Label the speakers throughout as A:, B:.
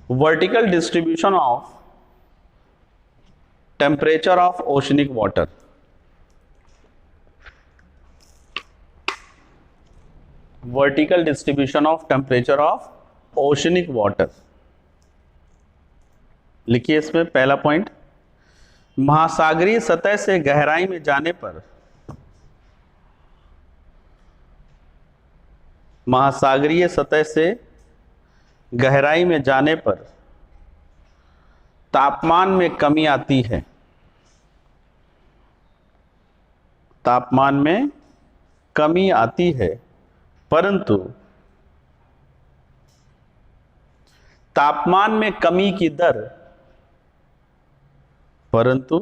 A: Vertical distribution of temperature of oceanic water. Vertical distribution of temperature of oceanic water. लिखिए इसमें पहला point, महासागरीय सतह से गहराई में जाने पर, महासागरीय सतह से गहराई में जाने पर तापमान में कमी आती है। तापमान में कमी आती है, परंतु तापमान में कमी की दर, परंतु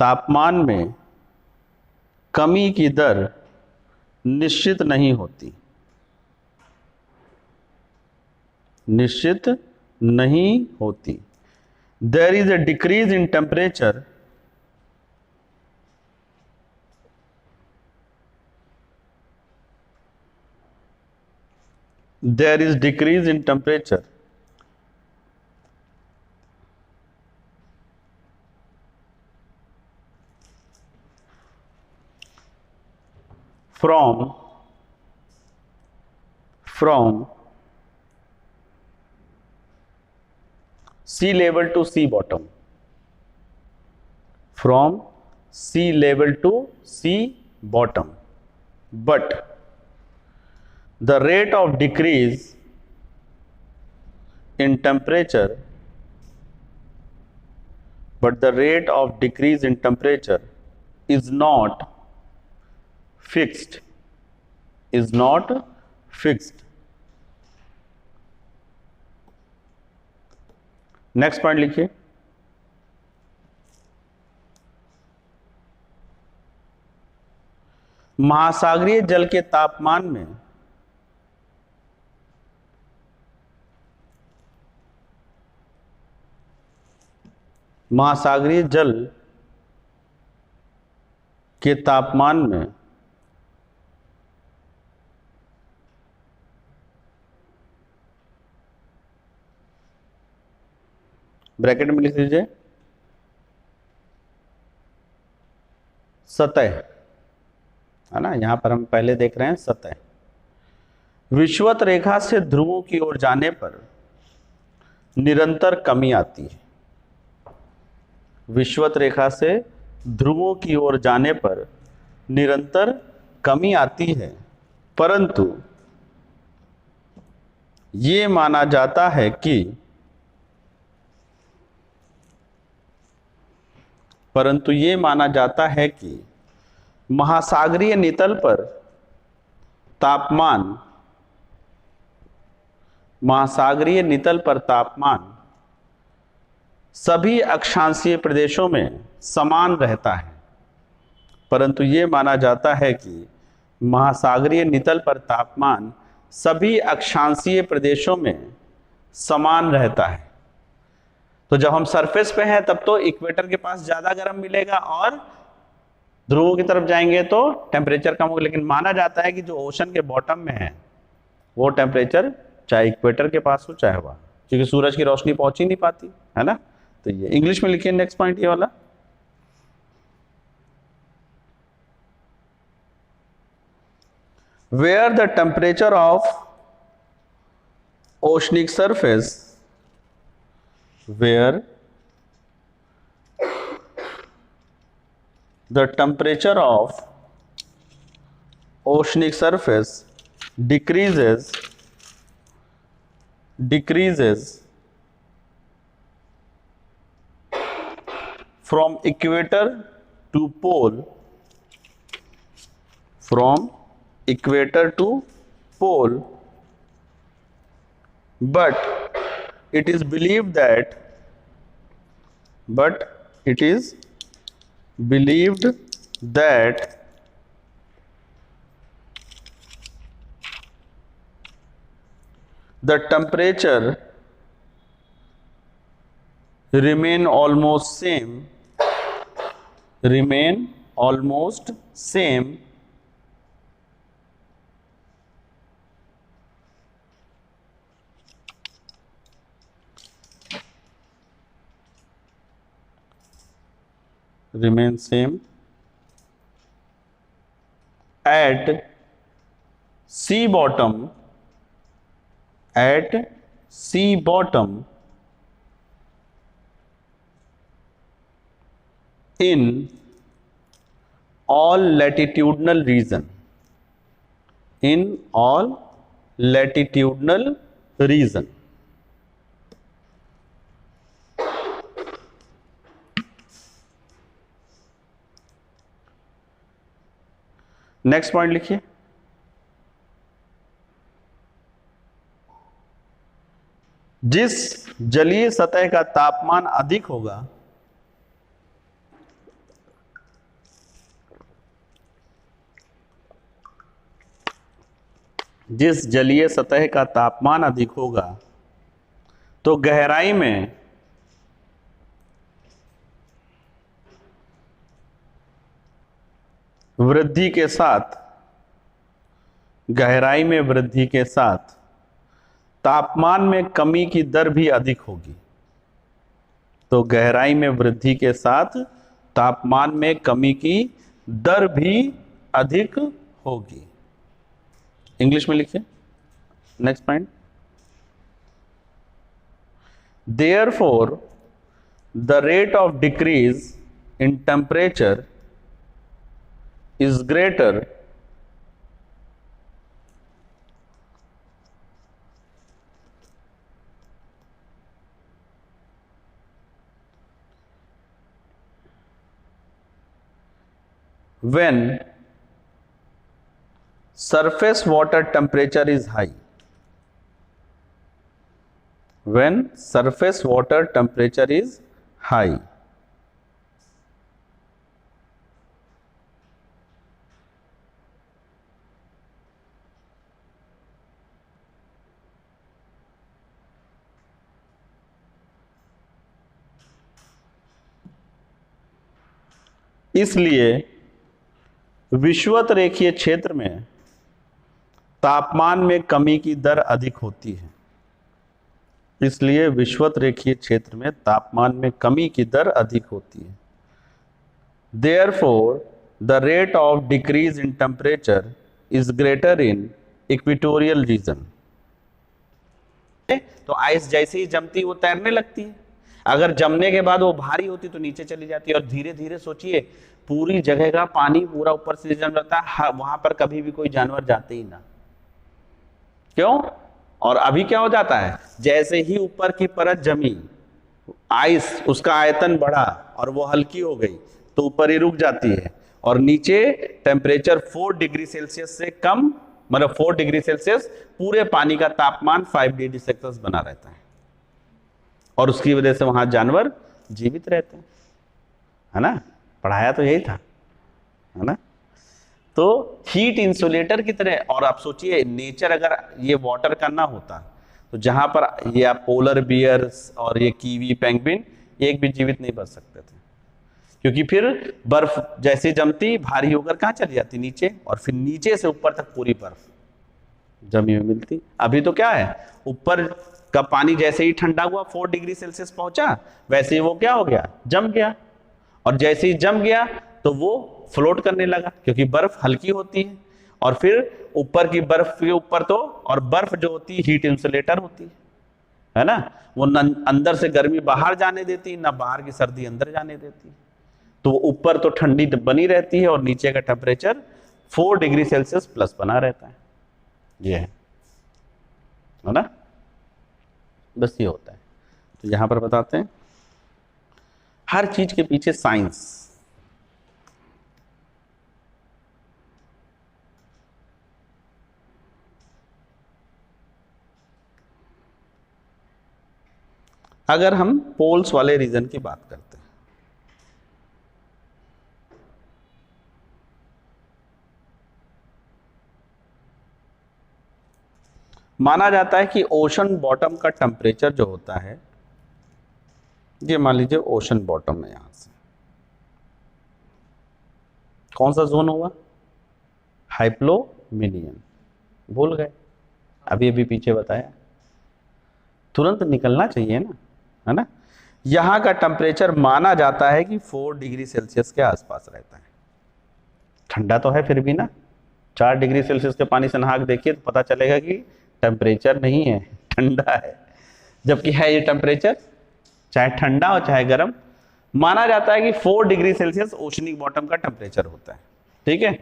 A: तापमान में कमी की दर निश्चित नहीं होती, निश्चित नहीं होती। There is a decrease in temperature, there is decrease in temperature from sea level to sea bottom, from sea level to sea bottom, but the rate of decrease in temperature, but the rate of decrease in temperature is not fixed, is not fixed. Next point लिखिए, महासागरीय जल के तापमान में महासागरीय जल के तापमान में bracket में लिख दीजिए सतह, है ना, यहां पर हम पहले देख रहे हैं सतह। विषुवत रेखा से ध्रुवों की ओर जाने पर निरंतर कमी आती है। विषुवत रेखा से ध्रुवों की ओर जाने पर निरंतर कमी आती है, परंतु ये माना जाता है कि महासागरीय नितल पर तापमान सभी अक्षांशीय प्रदेशों में समान रहता है। परंतु ये माना जाता है कि महासागरीय नितल पर तापमान सभी अक्षांशीय प्रदेशों में समान रहता है। तो जब हम सरफेस पे हैं तब तो इक्वेटर के पास ज्यादा गर्म मिलेगा और ध्रुवों की तरफ जाएंगे तो टेम्परेचर कम होगा, लेकिन माना जाता है कि जो ओशन के बॉटम में है वो टेम्परेचर चाहे इक्वेटर के पास हो चाहे वहां, क्योंकि सूरज की रोशनी पहुंच ही नहीं पाती, है ना। तो ये इंग्लिश में लिखिए नेक्स्ट पॉइंट ये वाला, where the temperature of oceanic surface, where the temperature of oceanic surface decreases from equator to pole, from equator to pole, but it is believed that the temperature remain almost same remain same at sea bottom in all latitudinal region, in all latitudinal region. Next point लिखिए, जिस जलीय सतह का तापमान अधिक होगा, जिस जलीय सतह का तापमान अधिक होगा तो गहराई में वृद्धि के साथ, गहराई में वृद्धि के साथ तापमान में कमी की दर भी अधिक होगी। तो गहराई में वृद्धि के साथ तापमान में कमी की दर भी अधिक होगी। इंग्लिश में लिखिए next point, therefore the rate of decrease in temperature is greater when surface water temperature is high, when surface water temperature is high। इसलिए विषुवत रेखीय क्षेत्र में तापमान में कमी की दर अधिक होती है। इसलिए विषुवत रेखीय क्षेत्र में तापमान में कमी की दर अधिक होती है। Therefore, the rate of decrease in temperature is greater in equatorial region। तो आइस जैसे ही जमती वो तैरने लगती है, अगर जमने के बाद वो भारी होती तो नीचे चली जाती है, और धीरे धीरे सोचिए पूरी जगह का पानी पूरा ऊपर से जम जाता है, वहां पर कभी भी कोई जानवर जाते ही ना। क्यों? और अभी क्या हो जाता है, जैसे ही ऊपर की परत जमी, आइस उसका आयतन बढ़ा और वो हल्की हो गई तो ऊपर ही रुक जाती है, और नीचे टेम्परेचर 4 डिग्री सेल्सियस से कम, मतलब 4 डिग्री सेल्सियस पूरे पानी का तापमान 5 डिग्री सेल्सियस बना रहता है, और उसकी वजह से वहां जानवर जीवित रहते हैं, है ना। पढ़ाया तो यही था, है ना। तो हीट इंसुलेटर की तरह, और आप सोचिए नेचर अगर ये वाटर का ना होता तो जहां पर ये पोलर बियर्स और ये कीवी पेंगुइन एक भी जीवित नहीं बच सकते थे, क्योंकि फिर बर्फ जैसे जमती भारी होकर कहां चली जाती, नीचे, और फिर नीचे से ऊपर तक पूरी बर्फ जमी हुई मिलती। अभी तो क्या है, ऊपर का पानी जैसे ही ठंडा हुआ 4 डिग्री सेल्सियस पहुंचा, वैसे ही वो क्या हो गया, जम गया, और जैसे ही जम गया तो वो फ्लोट करने लगा, क्योंकि बर्फ हल्की होती है, और फिर ऊपर की बर्फ के ऊपर तो, और बर्फ जो होती है हीट इंसुलेटर होती है ना, वो अंदर से गर्मी बाहर जाने देती, ना बाहर की सर्दी अंदर जाने देती, तो ऊपर तो ठंडी बनी रहती है और नीचे का टेम्परेचर 4 डिग्री सेल्सियस प्लस बना रहता है। ये है ना, बस ये होता है। तो यहां पर बताते हैं हर चीज के पीछे साइंस। अगर हम पोल्स वाले रीजन की बात करते हैं, माना जाता है कि ओशन बॉटम का टेम्परेचर जो होता है, ये मान लीजिए ओशन बॉटम है, यहां से कौन सा जोन होगा, हाइप्लोमिनियन। भूल गए, अभी अभी पीछे बताया, तुरंत निकलना चाहिए ना, है ना। यहाँ का टेम्परेचर माना जाता है कि 4 डिग्री सेल्सियस के आसपास रहता है। ठंडा तो है फिर भी ना, 4 डिग्री सेल्सियस के पानी से नहा के देखिए तो पता चलेगा कि टेम्परेचर नहीं है, ठंडा है। जबकि है ये टेम्परेचर, चाहे ठंडा हो चाहे गर्म, माना जाता है कि 4 डिग्री सेल्सियस ओशनिक बॉटम का टेम्परेचर होता है। ठीक है,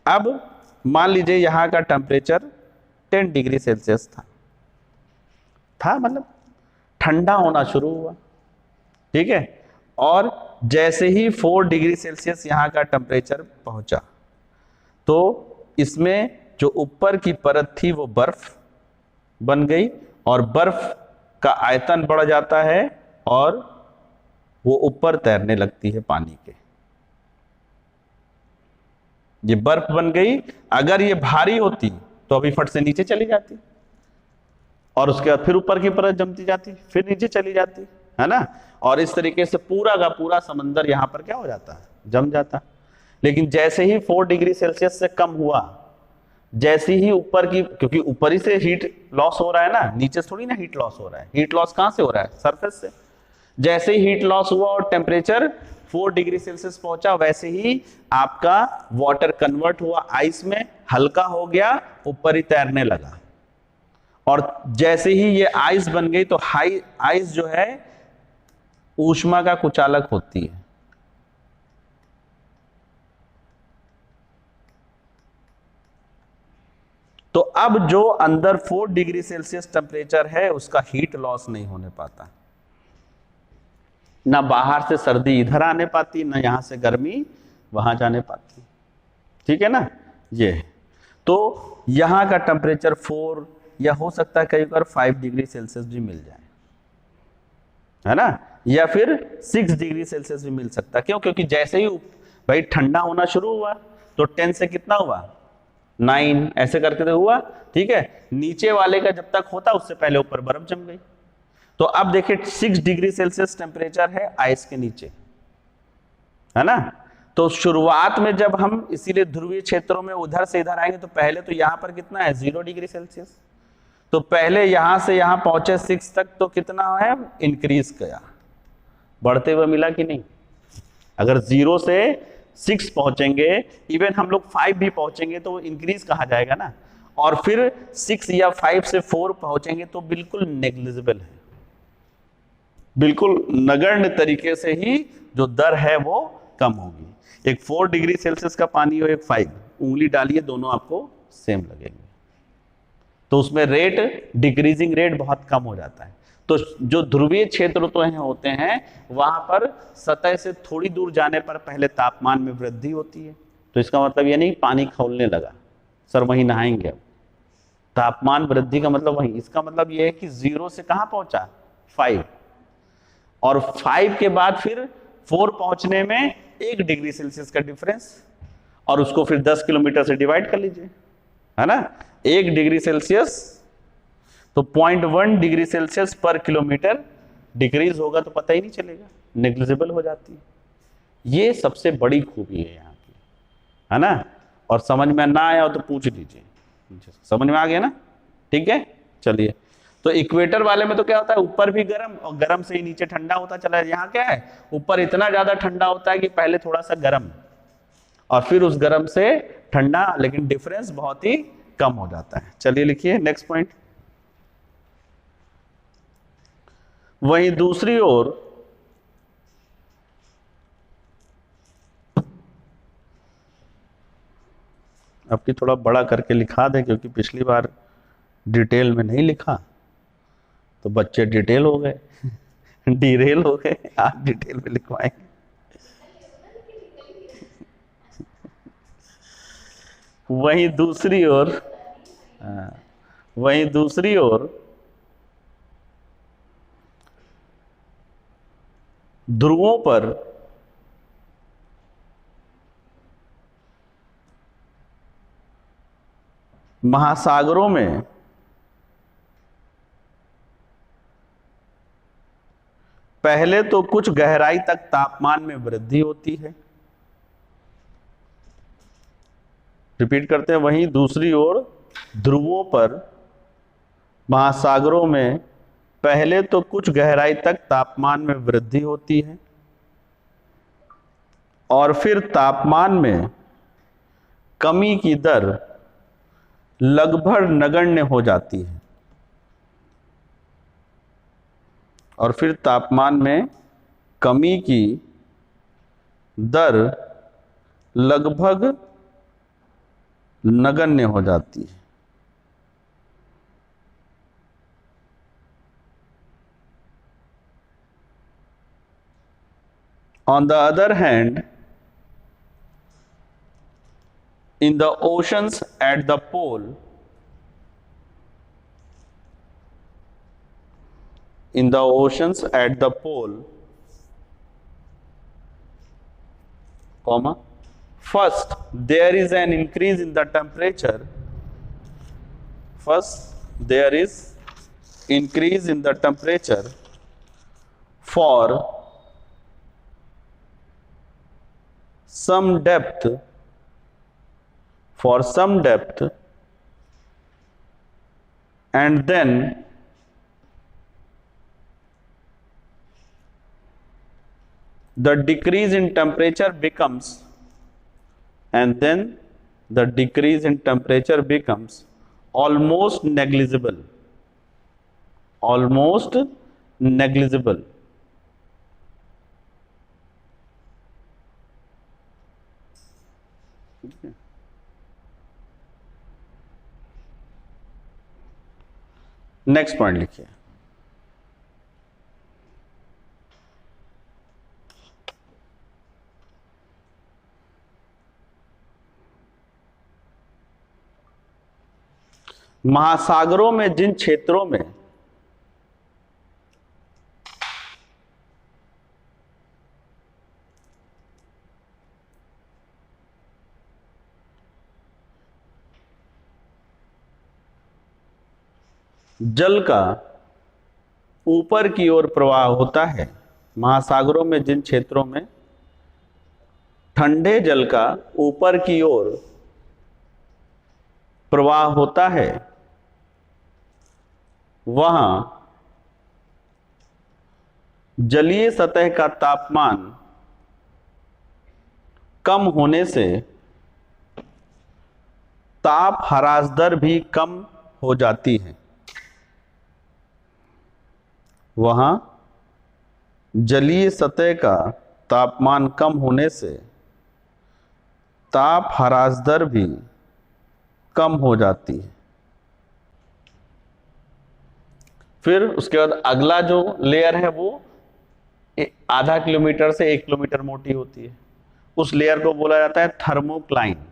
A: अब मान लीजिए यहाँ का टेम्परेचर 10 डिग्री सेल्सियस था मतलब ठंडा होना शुरू हुआ। ठीक है, और जैसे ही 4 डिग्री सेल्सियस यहाँ का टेम्परेचर पहुंचा तो इसमें जो ऊपर की परत थी वो बर्फ बन गई, और बर्फ का आयतन बढ़ जाता है और वो ऊपर तैरने लगती है पानी के। ये बर्फ बन गई, अगर ये भारी होती तो अभी फट से नीचे चली जाती, और उसके बाद फिर ऊपर की परत जमती जाती, फिर नीचे चली जाती, है ना। और इस तरीके से पूरा का पूरा समंदर यहां पर क्या हो जाता है, जम जाता। लेकिन जैसे ही 4 डिग्री सेल्सियस से कम हुआ, जैसे ही ऊपर की, क्योंकि ऊपर ही से हीट लॉस हो रहा है ना, नीचे से थोड़ी ना हीट लॉस हो रहा है। हीट लॉस कहां से हो रहा है, सरफेस से। जैसे ही हीट लॉस हुआ और टेम्परेचर 4 डिग्री सेल्सियस पहुंचा, वैसे ही आपका वाटर कन्वर्ट हुआ आइस में, हल्का हो गया, ऊपर ही तैरने लगा। और जैसे ही ये आइस बन गई तो आइस जो है ऊष्मा का कुचालक होती है। तो अब जो अंदर 4 डिग्री सेल्सियस टेम्परेचर है उसका हीट लॉस नहीं होने पाता, ना बाहर से सर्दी इधर आने पाती, ना यहां से गर्मी वहां जाने पाती। ठीक है ना। ये तो यहां का टेम्परेचर 4 या हो सकता है कई बार 5 डिग्री सेल्सियस भी मिल जाए, है ना, या फिर 6 डिग्री सेल्सियस भी मिल सकता है। क्यों, क्योंकि जैसे ही भाई ठंडा होना शुरू हुआ तो 10 से कितना हुआ, 9 ऐसे करके तो हुआ। ठीक है, नीचे वाले का जब तक होता उससे पहले ऊपर बर्फ जम गई। तो अब देखिए 6 डिग्री सेल्सियस टेम्परेचर है आइस के नीचे, है ना। तो शुरुआत में जब हम इसीलिए ध्रुवीय क्षेत्रों में उधर से इधर आएंगे तो पहले तो यहां पर कितना है, 0 डिग्री सेल्सियस। तो पहले यहां से यहां पहुंचे 6 तक तो कितना है, इंक्रीज किया, बढ़ते हुए मिला कि नहीं। अगर 0 से 6 पहुंचेंगे, इवन हम लोग 5 भी पहुंचेंगे तो इंक्रीज कहा जाएगा ना। और फिर 6 या 5 से 4 पहुंचेंगे तो बिल्कुल नेग्लिजिबल है, बिल्कुल नगण्य तरीके से ही जो दर है वो कम होगी। एक 4 डिग्री सेल्सियस का पानी हो, एक 5, उंगली डालिए दोनों आपको सेम लगेंगे। तो उसमें रेट, डिक्रीजिंग रेट बहुत कम हो जाता है। तो जो ध्रुवीय क्षेत्र तो होते हैं वहां पर सतह से थोड़ी दूर जाने पर पहले तापमान में वृद्धि होती है। तो इसका मतलब ये नहीं पानी खौलने लगा, सर वहीं नहाएंगे अब, तापमान वृद्धि का मतलब वही। इसका मतलब ये है कि 0 से कहां पहुंचा, 5, और 5 के बाद फिर 4 पहुंचने में 1 डिग्री सेल्सियस का डिफरेंस, और उसको फिर 10 किलोमीटर से डिवाइड कर लीजिए, है ना। 1 डिग्री सेल्सियस तो 0.1 डिग्री सेल्सियस पर किलोमीटर डिक्रीज होगा तो पता ही नहीं चलेगा, नेग्लिजिबल हो जाती है। ये सबसे बड़ी खूबी है यहाँ की, है ना। और समझ में ना आया हो तो पूछ लीजिए, समझ में आ गया ना। ठीक है, चलिए। तो इक्वेटर वाले में तो क्या होता है, ऊपर भी गर्म और गर्म से ही नीचे ठंडा होता चला है। यहाँ क्या है, ऊपर इतना ज्यादा ठंडा होता है कि पहले थोड़ा सा गर्म और फिर उस गर्म से ठंडा, लेकिन डिफरेंस बहुत ही कम हो जाता है। चलिए लिखिए नेक्स्ट पॉइंट। वहीं दूसरी ओर आपकी थोड़ा बड़ा करके लिखा दे, क्योंकि पिछली बार डिटेल में नहीं लिखा तो बच्चे डिटेल हो गए डिरेल हो गए। आप डिटेल में लिखवाएंगे। वहीं दूसरी ओर ध्रुवों पर महासागरों में पहले तो कुछ गहराई तक तापमान में वृद्धि होती है। रिपीट करते हैं, वहीं दूसरी ओर ध्रुवों पर महासागरों में पहले तो कुछ गहराई तक तापमान में वृद्धि होती है और फिर तापमान में कमी की दर लगभग नगण्य हो जाती है। और फिर तापमान में कमी की दर लगभग नगण्य हो जाती है। On the other hand, in the oceans at the pole, first there is an increase in the temperature. For some depth, and then the decrease in temperature becomes almost negligible. Next point लिखिए। महासागरों में जिन क्षेत्रों में जल का ऊपर की ओर प्रवाह होता है, महासागरों में जिन क्षेत्रों में ठंडे जल का ऊपर की ओर प्रवाह होता है, वहां जलीय सतह का तापमान कम होने से ताप ह्रास दर भी कम हो जाती है। वहां जलीय सतह का तापमान कम होने से ताप ह्रास दर भी कम हो जाती है। फिर उसके बाद अगला जो लेयर है वो आधा किलोमीटर से 1 किलोमीटर मोटी होती है। उस लेयर को बोला जाता है थर्मोक्लाइन।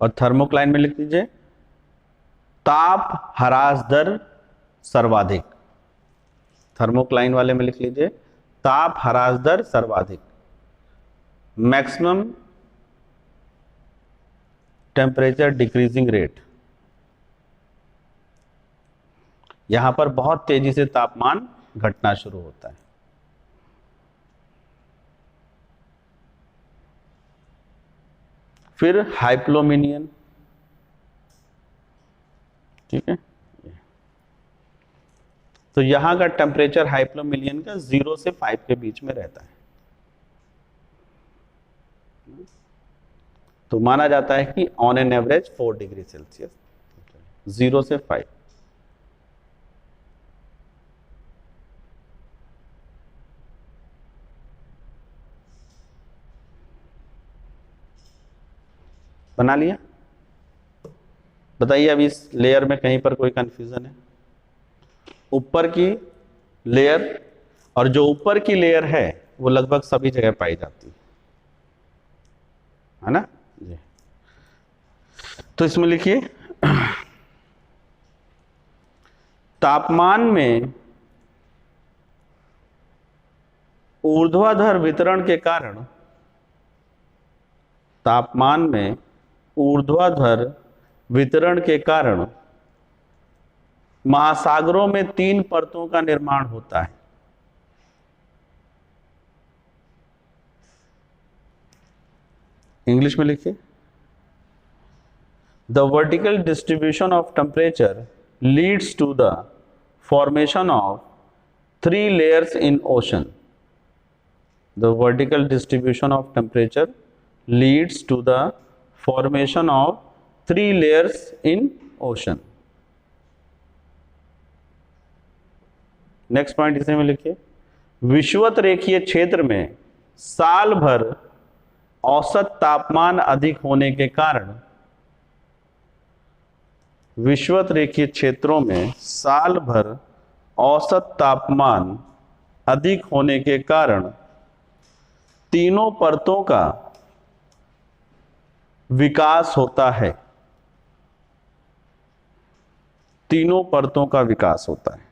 A: और थर्मोक्लाइन में लिख लीजिए ताप ह्रास दर सर्वाधिक। थर्मोक्लाइन वाले में लिख लीजिए ताप ह्रास दर सर्वाधिक, मैक्सिमम टेम्परेचर डिक्रीजिंग रेट। यहां पर बहुत तेजी से तापमान घटना शुरू होता है। फिर हाइप्लोमिनियन, ठीक है। तो यहां का टेम्परेचर हाइप्लोमिलियन का 0 से 5 के बीच में रहता है। तो माना जाता है कि on an average 4 degree Celsius, 0 से 5। बना लिया? बताइए अब इस लेयर में कहीं पर कोई कंफ्यूजन है? ऊपर की लेयर, और जो ऊपर की लेयर है वो लगभग सभी जगह पाई जाती है ना जी। तो इसमें लिखिए तापमान में ऊर्ध्वाधर वितरण के कारण, तापमान में ऊर्ध्वाधर वितरण के कारण महासागरों में 3 परतों का निर्माण होता है। इंग्लिश में लिखिए The vertical distribution of temperature leads to the formation of 3 layers in ocean. The vertical distribution of temperature leads to the formation of 3 layers in ocean. Next point इसे में लिखिए, विषुवत रेखीय क्षेत्र में साल भर औसत तापमान अधिक होने के कारण, विषुवत रेखीय क्षेत्रों में साल भर औसत तापमान अधिक होने के कारण तीनों परतों का विकास होता है, तीनों परतों का विकास होता है।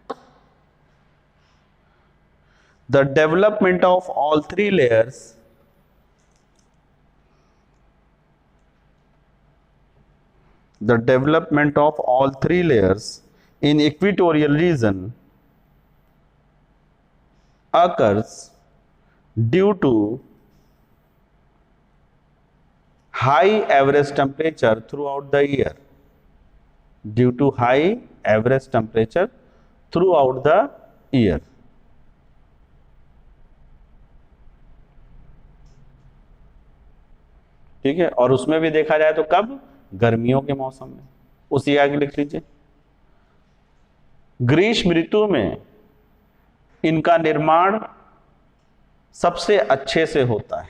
A: The development of all 3 layers in equatorial region occurs due to high average temperature throughout the year, due to high average temperature throughout the year. ठीक है, और उसमें भी देखा जाए तो कब, गर्मियों के मौसम में। उसी आगे लिख लीजिए, ग्रीष्म ऋतु में इनका निर्माण सबसे अच्छे से होता है,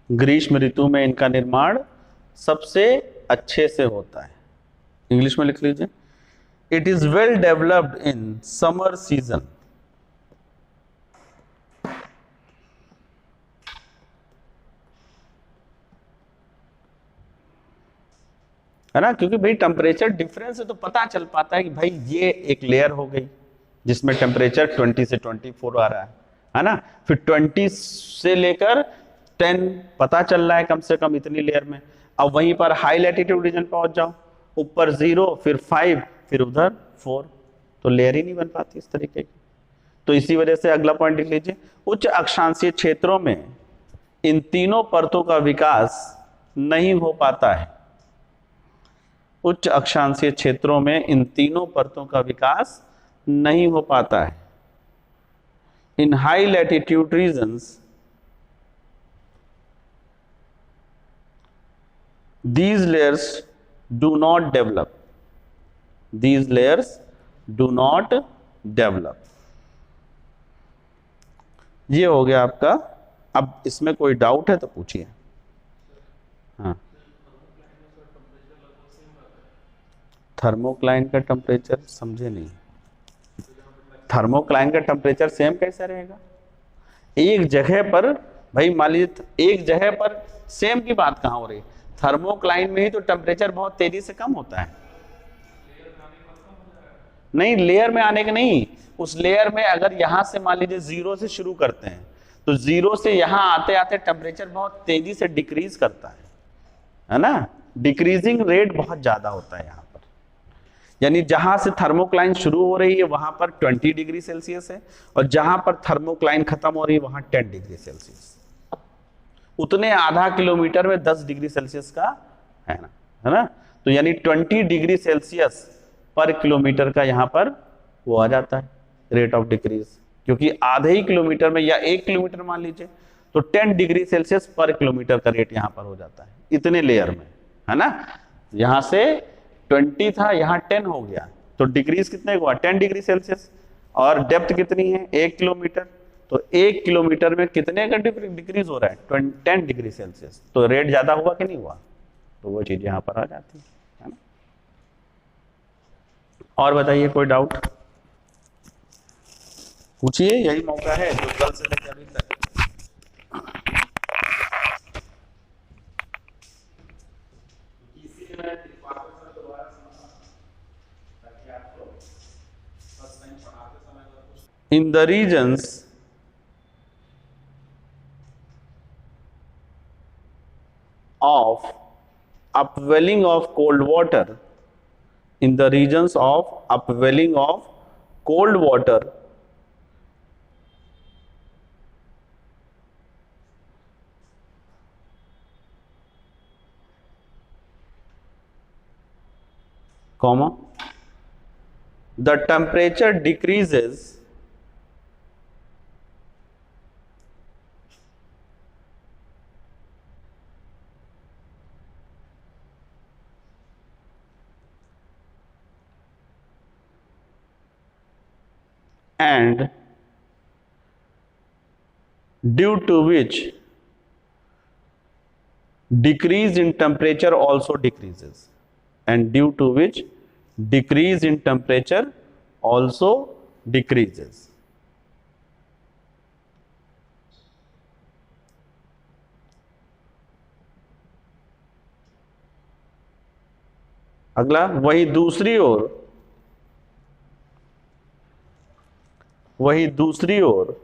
A: ग्रीष्म ऋतु में इनका निर्माण सबसे अच्छे से होता है। इंग्लिश में लिख लीजिए, it is well developed in summer season, है ना, क्योंकि भाई टेम्परेचर डिफरेंस से तो पता चल पाता है कि भाई ये एक लेयर हो गई जिसमें टेम्परेचर 20 से 24 आ रहा है ना, फिर 20 से लेकर 10 पता चल रहा है कम से कम इतनी लेयर में। अब वहीं पर हाई लैटिट्यूड रीजन पहुंच जाओ, ऊपर 0 फिर 5 फिर उधर 4, तो लेयर ही नहीं बन पाती इस तरीके की। तो इसी वजह से अगला पॉइंट लिख लीजिए, उच्च अक्षांशीय क्षेत्रों में इन तीनों परतों का विकास नहीं हो पाता है, उच्च अक्षांशीय क्षेत्रों में इन तीनों परतों का विकास नहीं हो पाता है। In high latitude regions these layers do not develop, these layers do not develop। ये हो गया आपका। अब इसमें कोई डाउट है तो पूछिए। हाँ, थर्मोक्लाइन का टेम्परेचर समझे नहीं, थर्मोक्लाइन का टेम्परेचर सेम कैसे रहेगा? एक जगह पर भाई मान लीजिए एक जगह पर सेम की बात कहां हो रही है, थर्मोक्लाइन में ही तो टेम्परेचर बहुत तेजी से कम होता है। नहीं, लेयर में आने के नहीं, उस लेयर में अगर यहां से मान लीजिए 0 से शुरू करते हैं तो 0 से यहां आते आते टेम्परेचर बहुत तेजी से डिक्रीज करता है ना, डिक्रीजिंग रेट बहुत ज्यादा होता है यहां पर। यानी जहां से थर्मोक्लाइन शुरू हो रही है वहां पर 20 डिग्री सेल्सियस है, और जहां पर थर्मोक्लाइन खत्म हो रही है वहां 10 डिग्री सेल्सियस। उतने आधा किलोमीटर में 10 डिग्री सेल्सियस का है ना, तो यानी 20 डिग्री सेल्सियस पर किलोमीटर का यहां पर वो आ जाता है रेट ऑफ डिक्रीज, क्योंकि आधे ही किलोमीटर में या 1 किलोमीटर मान लीजिए तो 10 डिग्री सेल्सियस पर किलोमीटर का रेट यहां पर हो जाता है इतने लेयर में, है ना। यहां से 20 था, यहां 10 हो गया, तो डिग्रीज कितने हुआ 10 डिग्री सेल्सियस, और डेप्थ कितनी है 1 किलोमीटर, तो 1 किलोमीटर में कितने का डिक्रीज हो रहा है 10 डिग्री सेल्सियस, तो रेट ज्यादा हुआ कि नहीं हुआ, तो वो चीज यहां पर आ जाती है ना। और बताइए कोई डाउट पूछिए, यही मौका है जो कल से लेकर अभी तक। In the regions of upwelling of cold water, in the regions of upwelling of cold water, comma, the temperature decreases and due to which decrease in temperature also decreases, and due to which decrease in temperature also decreases. अगला, वही दूसरी ओर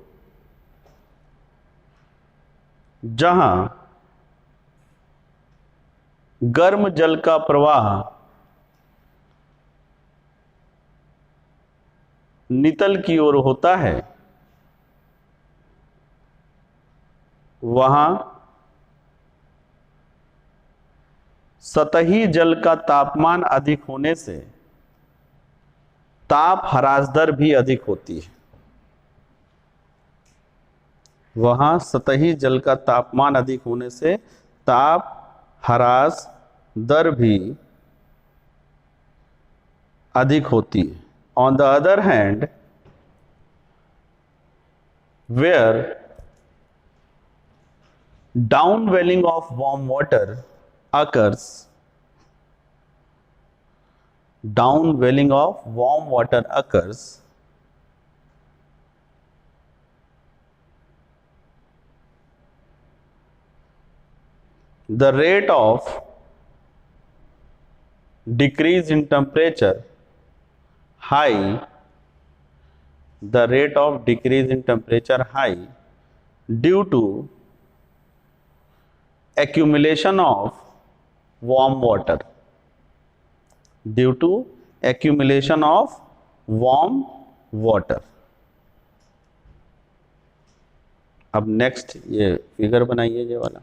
A: जहां गर्म जल का प्रवाह नितल की ओर होता है, वहां सतही जल का तापमान अधिक होने से ताप ह्रास दर भी अधिक होती है। वहां सतही जल का तापमान अधिक होने से ताप ह्रास दर भी अधिक होती है। On the other hand, where downwelling of warm water occurs, downwelling of warm water occurs, the rate of decrease in temperature high, the rate of decrease in temperature high due to accumulation of warm water, due to accumulation of warm water। अब next ये figure बनाइए, ये वाला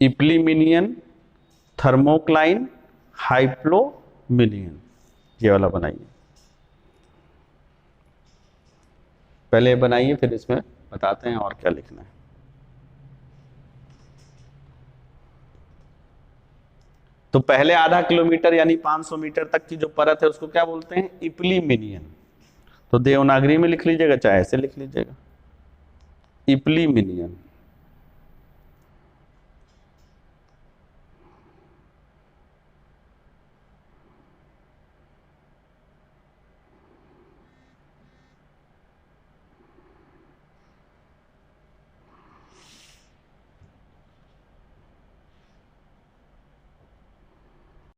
A: इप्लीमिनियन, thermocline, हाइप्लोमिनियन, ये वाला बनाइए। पहले बनाइए, फिर इसमें बताते हैं और क्या लिखना है। तो पहले आधा किलोमीटर यानी 500 मीटर तक की जो परत है उसको क्या बोलते हैं? इप्लीमिनियन। तो देवनागरी में लिख लीजिएगा, चाहे ऐसे लिख लीजिएगा, इप्लीमिनियन।